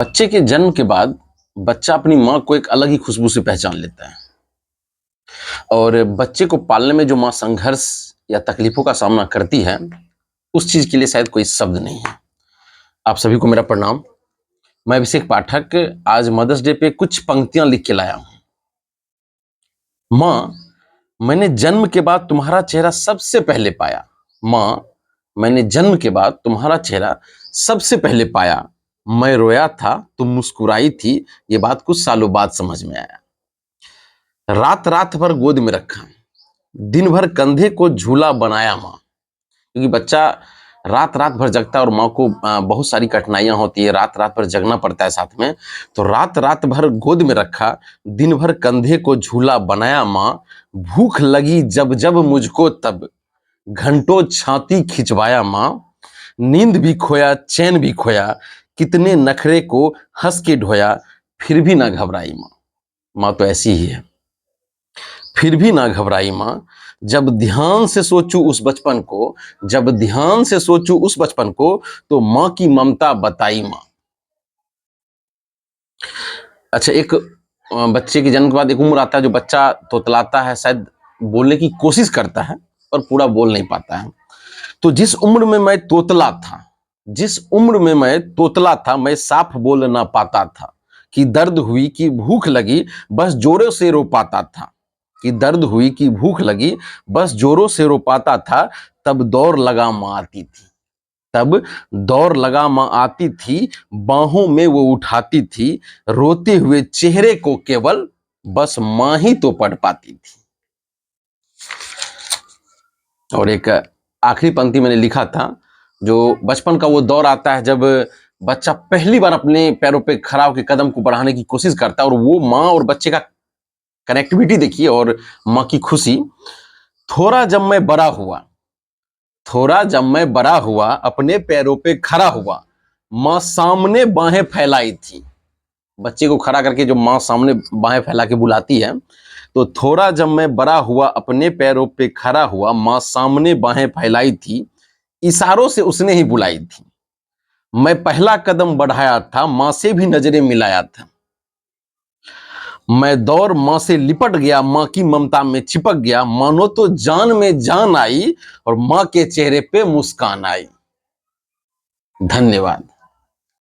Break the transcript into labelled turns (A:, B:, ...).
A: बच्चे के जन्म के बाद बच्चा अपनी माँ को एक अलग ही खुशबू से पहचान लेता है। और बच्चे को पालने में जो माँ संघर्ष या तकलीफों का सामना करती है, उस चीज के लिए शायद कोई शब्द नहीं है। आप सभी को मेरा प्रणाम। मैं अभिषेक पाठक आज मदर्स डे पे कुछ पंक्तियां लिख के लाया हूं। माँ, मैंने जन्म के बाद तुम्हारा चेहरा सबसे पहले पाया। माँ, मैंने जन्म के बाद तुम्हारा चेहरा सबसे पहले पाया। मैं रोया था, तुम मुस्कुराई थी, ये बात कुछ सालों बाद समझ में आया। रात रात भर गोद में रखा, दिन भर कंधे को झूला बनाया माँ। क्योंकि बच्चा रात रात भर जगता है और माँ को बहुत सारी कठिनाइयां होती है, रात रात भर जगना पड़ता है साथ में। तो रात रात भर गोद में रखा, दिन भर कंधे को झूला बनाया माँ। भूख लगी जब जब मुझको तब घंटों छाती खिंचवाया माँ। नींद भी खोया, चैन भी खोया, कितने नखरे को हंस के ढोया, फिर भी ना घबराई माँ। माँ तो ऐसी ही है, फिर भी ना घबराई माँ। जब ध्यान से सोचूं उस बचपन को, जब ध्यान से सोचूं उस बचपन को, तो माँ की ममता बताई माँ। अच्छा, एक बच्चे के जन्म के बाद एक उम्र आता है जो बच्चा तोतलाता है, शायद बोलने की कोशिश करता है पर पूरा बोल नहीं पाता है। तो जिस उम्र में मैं तोतला था, जिस उम्र में मैं तोतला था, मैं साफ बोल ना पाता था। कि दर्द हुई कि भूख लगी, बस जोरों से रो पाता था। कि दर्द हुई कि भूख लगी, बस जोरों से रो पाता था। तब दौड़ लगा माँ आती थी, तब दौड़ लगा माँ आती थी, बाहों में वो उठाती थी। रोते हुए चेहरे को केवल बस माँ ही तो पढ़ पाती थी। और एक आखिरी पंक्ति मैंने लिखा था, जो बचपन का वो दौर आता है जब बच्चा पहली बार अपने पैरों पे खड़ा होकर कदम को बढ़ाने की कोशिश करता है, और वो माँ और बच्चे का कनेक्टिविटी देखिए और माँ की खुशी। थोड़ा जब मैं बड़ा हुआ, थोड़ा जब मैं बड़ा हुआ, अपने पैरों पे खड़ा हुआ, माँ सामने बाहें फैलाई थी। बच्चे को खड़ा करके जो माँ सामने बाहें फैला के बुलाती है, तो थोड़ा जब मैं बड़ा हुआ, अपने पैरों पे खड़ा हुआ, माँ सामने बाहें फैलाई थी। इशारों से उसने ही बुलाई थी। मैं पहला कदम बढ़ाया था, माँ से भी नजरें मिलाया था। मैं दौड़ माँ से लिपट गया, माँ की ममता में चिपक गया। मानो तो जान में जान आई और माँ के चेहरे पे मुस्कान आई। धन्यवाद।